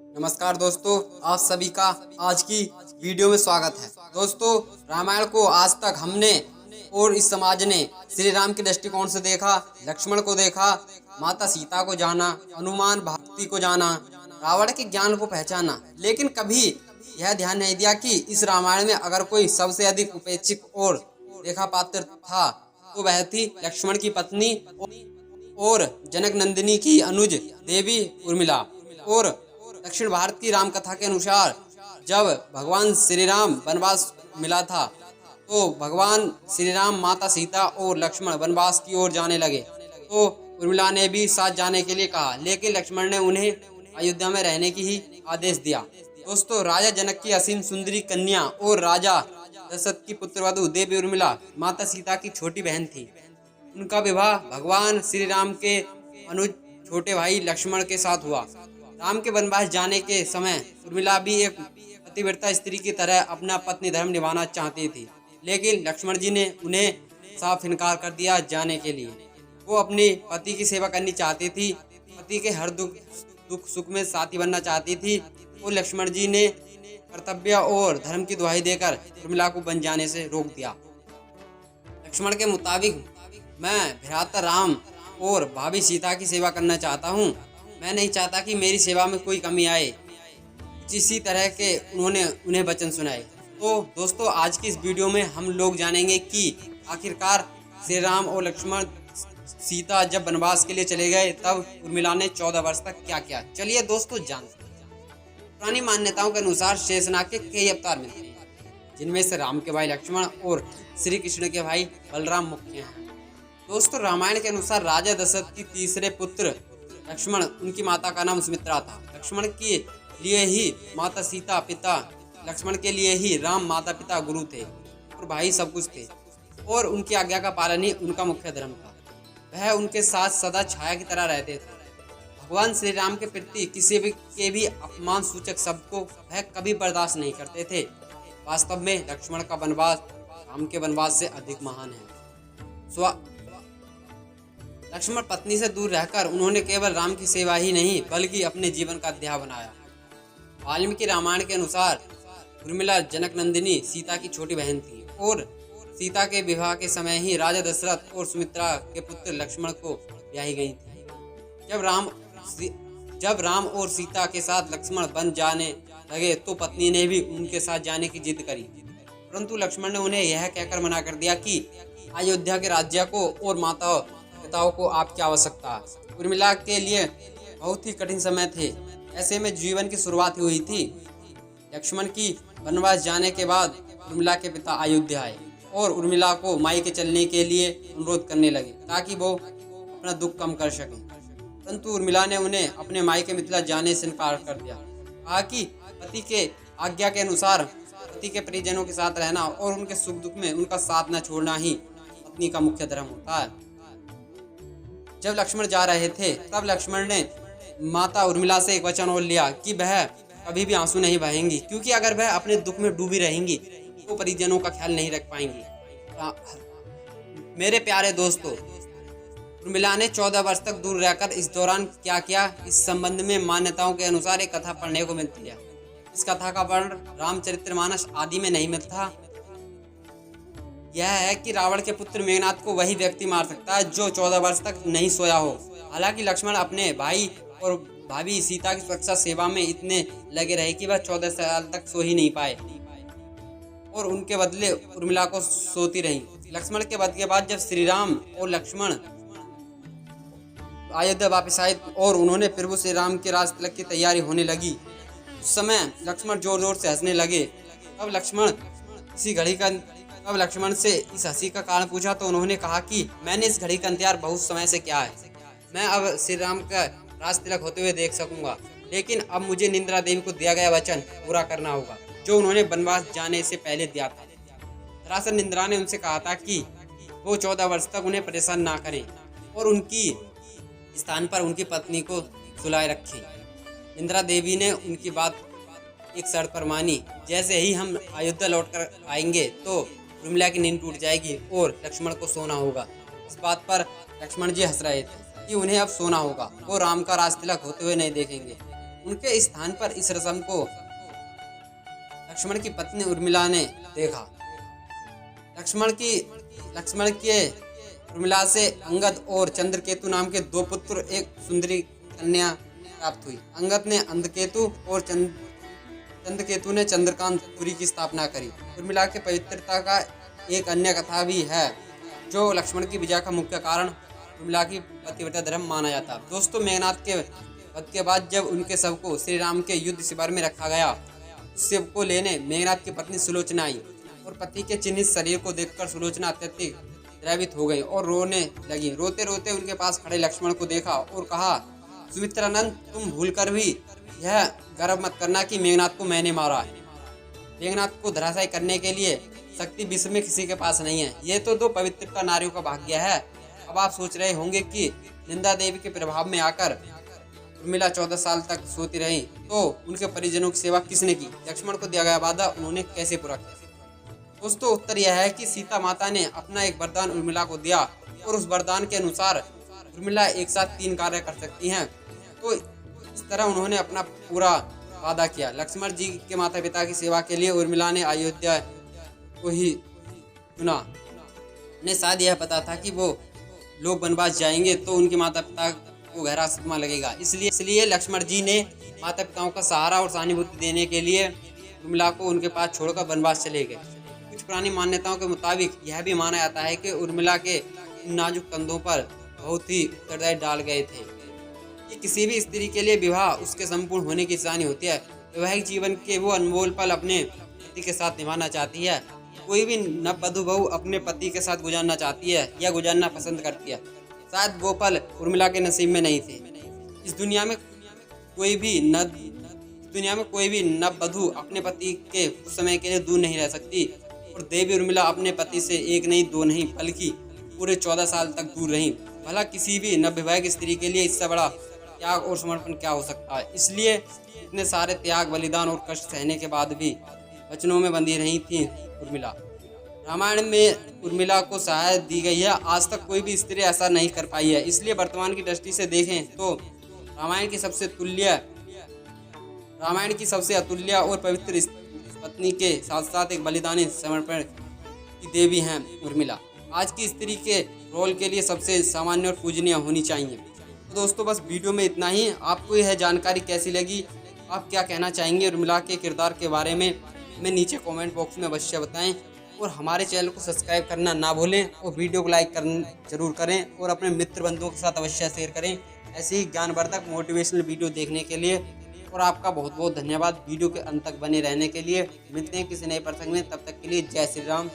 नमस्कार दोस्तों, आप सभी का आज की वीडियो में स्वागत है। दोस्तों, रामायण को आज तक हमने और इस समाज ने श्री राम के दृष्टिकोण से देखा, लक्ष्मण को देखा, माता सीता को जाना, हनुमान भक्ति को जाना, रावण के ज्ञान को पहचाना, लेकिन कभी यह ध्यान नहीं दिया कि इस रामायण में अगर कोई सबसे अधिक उपेक्षित और देखा पात्र था तो वह थी लक्ष्मण की पत्नी और जनक नंदिनी की अनुज देवी उर्मिला। और दक्षिण भारत की राम कथा के अनुसार जब भगवान श्री राम वनवास मिला था तो भगवान श्री राम, माता सीता और लक्ष्मण वनवास की ओर जाने लगे तो उर्मिला ने भी साथ जाने के लिए कहा, लेकिन लक्ष्मण ने उन्हें अयोध्या में रहने की ही आदेश दिया। दोस्तों, राजा जनक की असीम सुंदरी कन्या और राजा दशरथ की पुत्रवधू देवी उर्मिला माता सीता की छोटी बहन थी। उनका विवाह भगवान श्री राम के अनुज छोटे भाई लक्ष्मण के साथ हुआ। राम के वनवास जाने के समय उर्मिला भी एक पतिव्रता स्त्री की तरह अपना पत्नी धर्म निभाना चाहती थी, लेकिन लक्ष्मण जी ने उन्हें साफ इनकार कर दिया जाने के लिए। वो अपने पति की सेवा करनी चाहती थी, पति के हर दुख सुख में साथी बनना चाहती थी और लक्ष्मण जी ने कर्तव्य और धर्म की दुहाई देकर उर्मिला को बन जाने से रोक दिया। लक्ष्मण के मुताबिक मैं भ्राता राम और भाभी सीता की सेवा करना चाहता हूँ। मैं नहीं चाहता कि मेरी सेवा में कोई कमी आए। इसी तरह के उन्होंने उन्हें वचन सुनाए। तो दोस्तों, आज की इस वीडियो में हम लोग जानेंगे कि आखिरकार श्री राम और लक्ष्मण सीता जब वनवास के लिए चले गए तब उर्मिला ने 14 वर्ष तक क्या किया। चलिए दोस्तों, जानते हैं। पुरानी मान्यताओं के अनुसार शेषनाग के कई अवतार मिलते हैं, जिनमें से राम के भाई लक्ष्मण और श्री कृष्ण के भाई बलराम मुख्य हैं। दोस्तों, रामायण के अनुसार राजा दशरथ की तीसरे पुत्र लक्ष्मण, उनकी माता का नाम सुमित्रा था। लक्ष्मण के लिए ही माता सीता पिता, लक्ष्मण के लिए ही राम माता पिता गुरु थे और भाई सब कुछ थे, और उनकी आज्ञा का पालन ही उनका मुख्य धर्म था। वह उनके साथ सदा छाया की तरह रहते थे। भगवान श्री राम के प्रति किसी भी अपमान सूचक शब्द को वह कभी बर्दाश्त नहीं करते थे। वास्तव में लक्ष्मण का वनवास राम के वनवास से अधिक महान है। लक्ष्मण पत्नी से दूर रहकर उन्होंने केवल राम की सेवा ही नहीं बल्कि अपने जीवन का अध्याय बनाया। वाल्मीकि रामायण के अनुसार उर्मिला जनक नंदिनी सीता की छोटी बहन थी और सीता के विवाह के समय ही राजा दशरथ और सुमित्रा के पुत्र लक्ष्मण को ब्याही गई थी। जब राम और सीता के साथ लक्ष्मण बन जाने लगे तो पत्नी ने भी उनके साथ जाने की जिद करी, परंतु लक्ष्मण ने उन्हें यह कहकर मना कर दिया कि अयोध्या के राज्य को और माता पिताओं को आपकी आवश्यकता है। उर्मिला के लिए बहुत ही कठिन समय थे। ऐसे में जीवन की शुरुआत हुई थी। लक्ष्मण की वनवास जाने के बाद उर्मिला के पिता अयोध्या आए और उर्मिला को मायके चलने के लिए अनुरोध करने लगे ताकि वो अपना दुख कम कर सके, परंतु उर्मिला ने उन्हें अपने मायके मिथिला जाने से इनकार कर दिया। कहा कि पति के आज्ञा के अनुसार पति के परिजनों के साथ रहना और उनके सुख दुख में उनका साथ न छोड़ना ही पत्नी का मुख्य धर्म होता है। जब लक्ष्मण जा रहे थे तब लक्ष्मण ने माता उर्मिला से एक वचन और लिया कि वह कभी भी आंसू नहीं बहेंगी, क्योंकि अगर वह अपने दुख में डूबी रहेंगी तो परिजनों का ख्याल नहीं रख पाएंगी। मेरे प्यारे दोस्तों, उर्मिला ने 14 वर्ष तक दूर रहकर इस दौरान क्या किया, इस संबंध में मान्यताओं के अनुसार एक कथा पढ़ने को मिलती है। इस कथा का वर्णन रामचरितमानस आदि में नहीं मिलता। यह है कि रावण के पुत्र मेघनाद को वही व्यक्ति मार सकता है जो 14 वर्ष तक नहीं सोया हो। हालांकि लक्ष्मण अपने भाई और भाभी सीता की सुरक्षा सेवा में इतने लगे रहे कि वह 14 साल तक सो ही नहीं पाए और उनके बदले उर्मिला को सोती रही। लक्ष्मण के वध के बाद जब श्री राम और लक्ष्मण अयोध्या वापस आए और उन्होंने प्रभु श्री राम के राज तिलक की तैयारी होने लगी, उस समय लक्ष्मण जोर जोर से हंसने लगे। तब लक्ष्मण से इस हंसी का कारण पूछा तो उन्होंने कहा कि मैंने इस घड़ी का इंतजार बहुत समय से किया है। मैं अब श्री राम का राज तिलक होते हुए देख सकूंगा, लेकिन अब मुझे निंद्रा देवी को दिया गया वचन पूरा करना होगा जो उन्होंने वनवास जाने से पहले दिया था। दरअसल निंद्रा ने उनसे कहा था कि वो 14 वर्ष तक उन्हें परेशान ना करें और उनकी स्थान पर उनकी पत्नी को सुलाए रखें। निंद्रा देवी ने उनकी बात एक शर्त पर मानी, जैसे ही हम अयोध्या लौटकर आएंगे तो उर्मिला की नींद टूट जाएगी और लक्ष्मण को सोना होगा। इस बात पर लक्ष्मण जी हंस रहे थे कि उन्हें अब सोना होगा, वो राम का राज तिलक होते हुए नहीं देखेंगे। उनके स्थान पर इस रस्म को लक्ष्मण की पत्नी उर्मिला ने देखा। लक्ष्मण के उर्मिला से अंगद और चंद्रकेतु नाम के 2 पुत्र, एक सुंदरी कन्या प्राप्त हुई। अंगद ने अंधकेतु और चंद्रकेतु ने चंद्रकांतपुरी की स्थापना करी। उर्मिला के पवित्रता का एक अन्य कथा भी है, जो लक्ष्मण की विजय का मुख्य कारण उर्मिला की पतिव्रता धर्म माना जाता। दोस्तों, मेघनाद के वध के बाद जब उनके शव को श्री राम के युद्ध शिविर में रखा गया, उस शव को लेने मेघनाद की पत्नी सुलोचना आई और पति के चिन्हित शरीर को देखकर सुलोचना अत्यधिक द्रवित हो गई और रोने लगी। रोते रोते उनके पास खड़े लक्ष्मण को देखा और कहा, सुमित्रानंद, तुम भूलकर भी यह गर्व मत करना कि मेघनाद को मैंने मारा है। मेघनाद को धराशायी करने के लिए शक्ति विश्व में किसी के पास नहीं है। ये तो 2 पवित्रता नारियों का भाग्य है। अब आप सोच रहे होंगे कि निंदा देवी के प्रभाव में आकर उर्मिला 14 साल तक सोती रही, तो उनके परिजनों की सेवा किसने की? लक्ष्मण को दिया गया वादा उन्होंने कैसे पूरा किया? दोस्तों, उत्तर यह है कि सीता माता ने अपना एक वरदान उर्मिला को दिया और उस वरदान के अनुसार उर्मिला एक साथ 3 कार्य कर सकती हैं। तो इस तरह उन्होंने अपना पूरा वादा किया। लक्ष्मण जी के माता पिता की सेवा के लिए उर्मिला ने अयोध्या को ही चुना। उन्हें शायद यह पता था कि वो लोग वनवास जाएंगे तो उनके माता पिता को गहरा सदमा लगेगा। इसलिए लक्ष्मण जी ने माता पिताओं का सहारा और सहानुभूति देने के लिए उर्मिला को उनके पास छोड़कर वनवास चले गए। कुछ पुरानी मान्यताओं के मुताबिक यह भी माना जाता है कि उर्मिला के नाजुक कंधों पर बहुत ही उत्तरदायी डाल गए थे कि किसी भी स्त्री के लिए विवाह उसके संपूर्ण होने की निशानी होती है। वैवाहिक जीवन के वो अनमोल पल अपने पति के साथ निभाना चाहती है। कोई भी नववधु बहू अपने पति के साथ गुजारना चाहती है या गुजारना पसंद करती है। शायद वो पल उर्मिला के नसीब में नहीं थे। इस दुनिया में कोई भी नववधु अपने पति के कुछ समय के लिए दूर नहीं रह सकती और देवी उर्मिला अपने पति से 1 नहीं 2 नहीं बल्कि पूरे 14 साल तक दूर रहीं। भला किसी भी नवविवाहित स्त्री के लिए इससे बड़ा त्याग और समर्पण क्या हो सकता है? इसलिए इतने सारे त्याग, बलिदान और कष्ट सहने के बाद भी वचनों में बंधी रही थी उर्मिला। रामायण में उर्मिला को सहायता दी गई है। आज तक कोई भी स्त्री ऐसा नहीं कर पाई है। इसलिए वर्तमान की दृष्टि से देखें तो रामायण की सबसे अतुल्य और पवित्र पत्नी के साथ साथ एक बलिदानी समर्पण की देवी हैं उर्मिला। आज की स्त्री के रोल के लिए सबसे सामान्य और पूजनीय होनी चाहिए। तो दोस्तों, बस वीडियो में इतना ही। आपको यह जानकारी कैसी लगी? आप क्या कहना चाहेंगे उर्मिला के किरदार के बारे में? हमें नीचे कमेंट बॉक्स में अवश्य बताएं और हमारे चैनल को सब्सक्राइब करना ना भूलें और वीडियो को लाइक जरूर करें और अपने मित्र बंधुओं के साथ अवश्य शेयर करें ऐसे ही ज्ञानवर्धक मोटिवेशनल वीडियो देखने के लिए। और आपका बहुत बहुत धन्यवाद वीडियो के अंत तक बने रहने के लिए। मिलते हैं किसी नए प्रसंग में, तब तक के लिए जय श्री राम।